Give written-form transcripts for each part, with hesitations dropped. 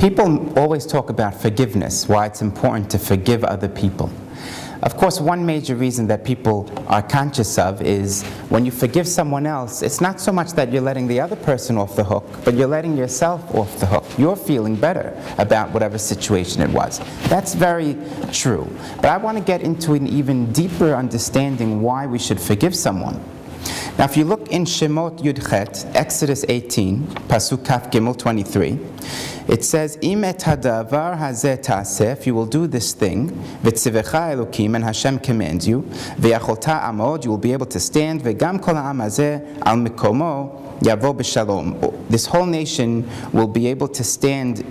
People always talk about forgiveness, why it's important to forgive other people. Of course, one major reason that people are conscious of is when you forgive someone else, it's not so much that you're letting the other person off the hook, but you're letting yourself off the hook. You're feeling better about whatever situation it was. That's very true. But I want to get into an even deeper understanding why we should forgive someone. Now, if you look in Shemot Yud Chet, Exodus 18, Pasuk Kaf Gimel 23, it says, Im et hadavar hazeh ta'aseh, if you will do this thing, v'tzivecha Elokim, and Hashem commands you, v'yacholta amod, you will be able to stand, v'gam kol ha'am hazeh al mikomo yavo b'shalom. This whole nation will be able to stand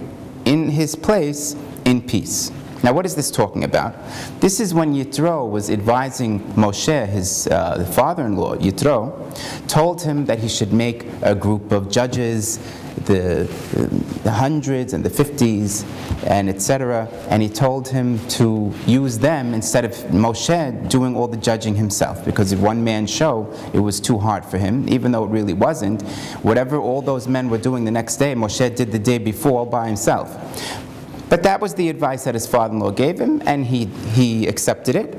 in his place in peace. Now, what is this talking about? This is when Yitro was advising Moshe, his father-in-law, Yitro, told him that he should make a group of judges, the hundreds and the 50s, and etc. And he told him to use them instead of Moshe doing all the judging himself, because if one man show, it was too hard for him, even though it really wasn't. Whatever all those men were doing the next day, Moshe did the day before all by himself. But that was the advice that his father-in-law gave him, and he accepted it.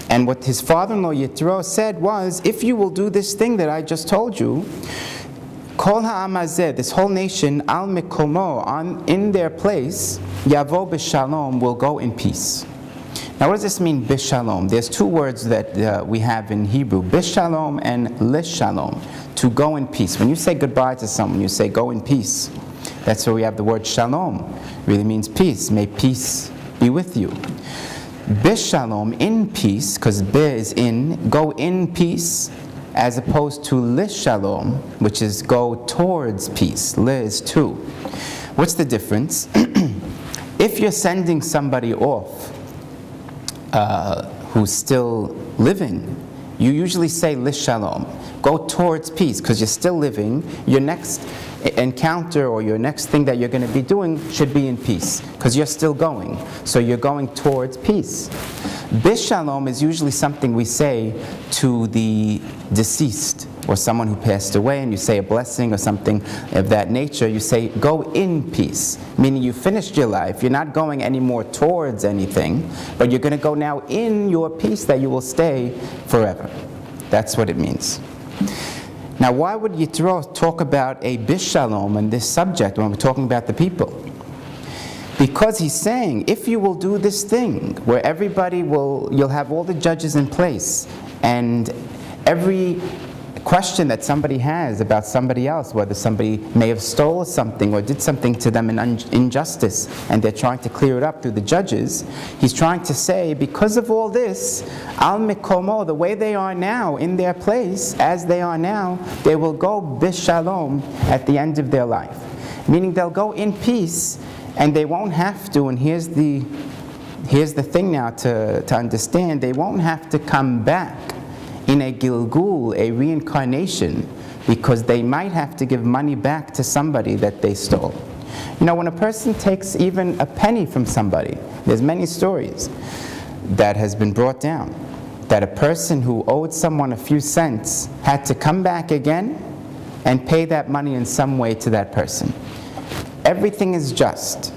And what his father-in-law Yitro said was, if you will do this thing that I just told you, Kol ha'am hazeh, this whole nation, al mikomo, in their place, yavo b'shalom, will go in peace. Now, what does this mean, b'shalom? There's two words that we have in Hebrew, b'shalom and lishalom, to go in peace. When you say goodbye to someone, you say go in peace. That's where we have the word shalom. It really means peace. May peace be with you. Bishalom, in peace, because bi is in, go in peace, as opposed to lishalom, which is go towards peace. Li is to. What's the difference? If you're sending somebody off who's still living, you usually say lishalom. Go towards peace, because you're still living. Your next encounter or your next thing that you're going to be doing should be in peace, because you're still going. So you're going towards peace. Bishalom is usually something we say to the deceased or someone who passed away, and you say a blessing or something of that nature. You say, go in peace, meaning you finished your life. You're not going anymore towards anything, but you're going to go now in your peace that you will stay forever. That's what it means. Now, why would Yitro talk about a bishalom on this subject when we're talking about the people? Because he's saying, if you will do this thing where you'll have all the judges in place, and every question that somebody has about somebody else, whether somebody may have stolen something or did something to them in injustice, and they're trying to clear it up through the judges, he's trying to say, because of all this, al mikomo, the way they are now, in their place, as they are now, they will go bishalom at the end of their life. Meaning they'll go in peace, and they won't have to, and here's the thing now to understand, they won't have to come back in a gilgul, a reincarnation, because they might have to give money back to somebody that they stole. You know, when a person takes even a penny from somebody, there's many stories that has been brought down, that a person who owed someone a few cents had to come back again and pay that money in some way to that person. Everything is just.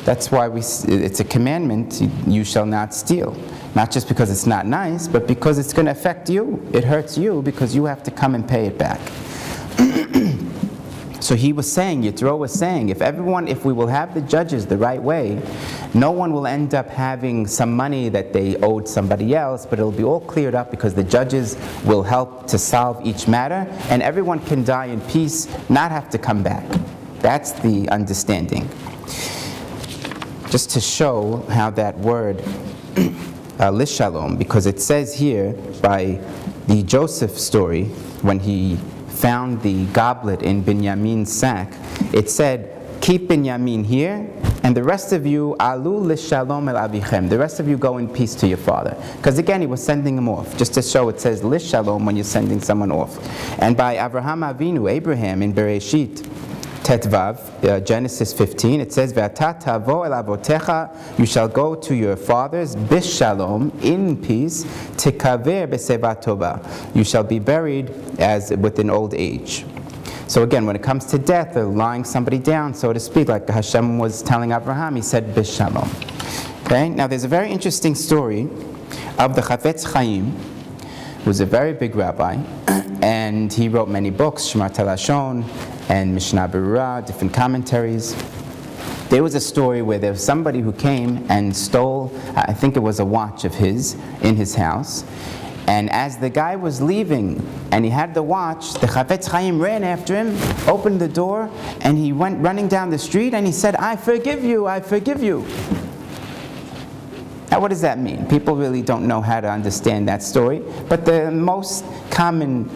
That's why it's a commandment, you shall not steal. Not just because it's not nice, but because it's going to affect you. It hurts you because you have to come and pay it back. So he was saying, Yitro was saying, if we will have the judges the right way, no one will end up having some money that they owed somebody else, but it'll be all cleared up because the judges will help to solve each matter, and everyone can die in peace, not have to come back. That's the understanding. Just to show how that word lishalom, because it says here by the Joseph story, when he found the goblet in Binyamin's sack, it said, keep Binyamin here, and the rest of you, alu lishalom el avichem, the rest of you go in peace to your father. Because again, he was sending him off, just to show it says lishalom when you're sending someone off. And by Abraham Avinu, Abraham, in Bereshit Tetvav, Genesis 15, it says, Ve'ata tavo el avotecha, you shall go to your fathers, bishalom, in peace, tikaver b'seva tova, you shall be buried as with an old age. So again, when it comes to death or lying somebody down, so to speak, like Hashem was telling Abraham, he said, Bishalom. Okay? Now there's a very interesting story of the Chofetz Chaim, who was a very big rabbi, and he wrote many books, Shema Talashon and Mishnah Berurah, different commentaries. There was a story where there was somebody who came and stole, I think it was a watch of his, in his house. And as the guy was leaving and he had the watch, the Chofetz Chaim ran after him, opened the door, and he went running down the street and he said, I forgive you, I forgive you. Now what does that mean? People really don't know how to understand that story, but the most common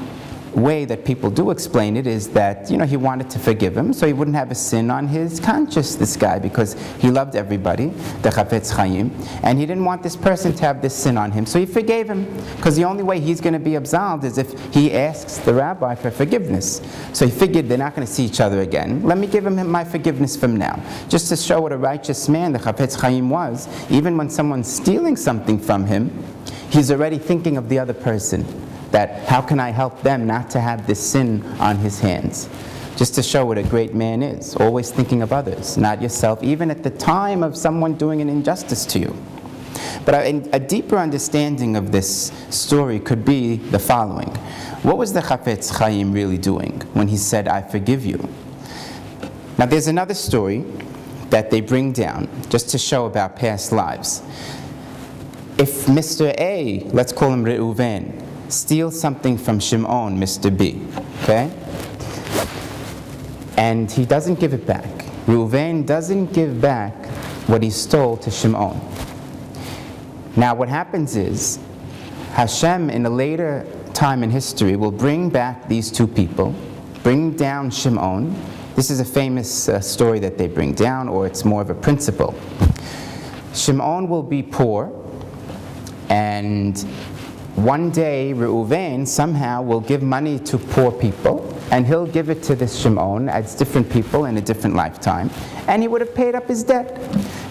way that people do explain it is that, he wanted to forgive him so he wouldn't have a sin on his conscience, this guy, because he loved everybody, the Chofetz Chaim, and he didn't want this person to have this sin on him, so he forgave him, because the only way he's going to be absolved is if he asks the rabbi for forgiveness. So he figured they're not going to see each other again. Let me give him my forgiveness from now. Just to show what a righteous man the Chofetz Chaim was, even when someone's stealing something from him, he's already thinking of the other person. That how can I help them not to have this sin on his hands? Just to show what a great man is, always thinking of others, not yourself, even at the time of someone doing an injustice to you. But a deeper understanding of this story could be the following. What was the Chofetz Chaim really doing when he said, I forgive you? Now there's another story that they bring down, just to show about past lives. If Mr. A, let's call him Reuven, steals something from Shimon, Mr. B, okay? And he doesn't give it back. Reuven doesn't give back what he stole to Shimon. Now what happens is, Hashem in a later time in history will bring back these two people, bring down Shimon. This is a famous story that they bring down, or it's more of a principle. Shimon will be poor, and one day, Reuven somehow will give money to poor people, and he'll give it to this Shimon as different people in a different lifetime, and he would have paid up his debt.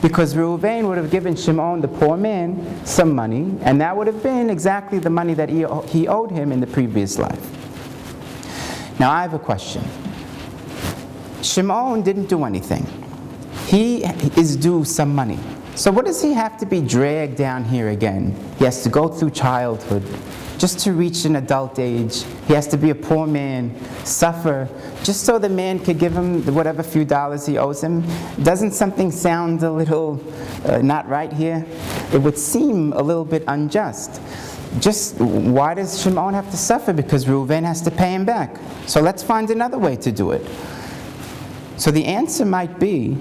Because Reuven would have given Shimon, the poor man, some money, and that would have been exactly the money that he owed him in the previous life. Now I have a question. Shimon didn't do anything. He is due some money. So what does he have to be dragged down here again? He has to go through childhood just to reach an adult age. He has to be a poor man, suffer, just so the man could give him whatever few dollars he owes him. Doesn't something sound a little not right here? It would seem a little bit unjust. Just why does Shimon have to suffer? Because Reuven has to pay him back. So let's find another way to do it. So the answer might be,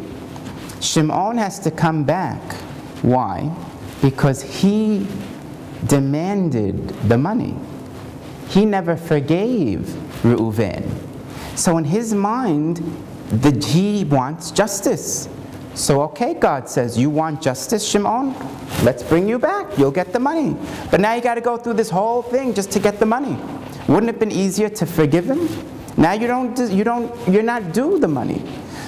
Shimon has to come back. Why? Because he demanded the money. He never forgave Reuven. So in his mind, he wants justice. So okay, God says, you want justice, Shimon? Let's bring you back. You'll get the money. But now you got to go through this whole thing just to get the money. Wouldn't it have been easier to forgive him? Now you're not due the money.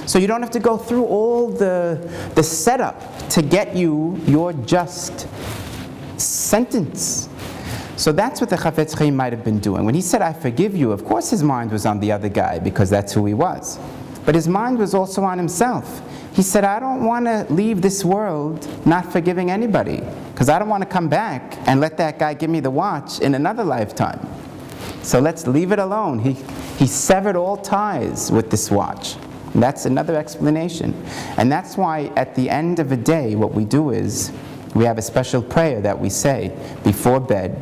So you don't have to go through all the setup to get you your just sentence. So that's what the Chofetz Chaim might have been doing. When he said, I forgive you, of course his mind was on the other guy because that's who he was. But his mind was also on himself. He said, I don't want to leave this world not forgiving anybody, because I don't want to come back and let that guy give me the watch in another lifetime. So let's leave it alone. He severed all ties with this watch. And that's another explanation. And that's why at the end of a day, what we do is, we have a special prayer that we say before bed,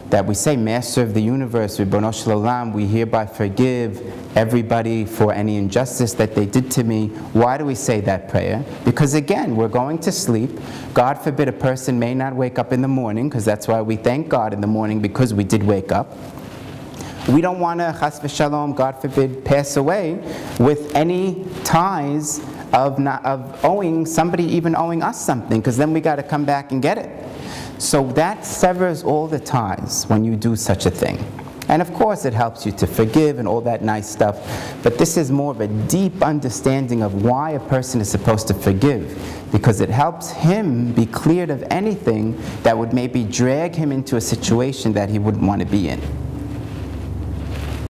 that we say, Master of the universe, Ribbono Shel Olam, we hereby forgive everybody for any injustice that they did to me. Why do we say that prayer? Because again, we're going to sleep. God forbid a person may not wake up in the morning, because that's why we thank God in the morning, because we did wake up. We don't want to, chas v'shalom, God forbid, pass away with any ties of owing somebody, even owing us something, because then we got to come back and get it. So that severs all the ties when you do such a thing. And of course it helps you to forgive and all that nice stuff, but this is more of a deep understanding of why a person is supposed to forgive, because it helps him be cleared of anything that would maybe drag him into a situation that he wouldn't want to be in.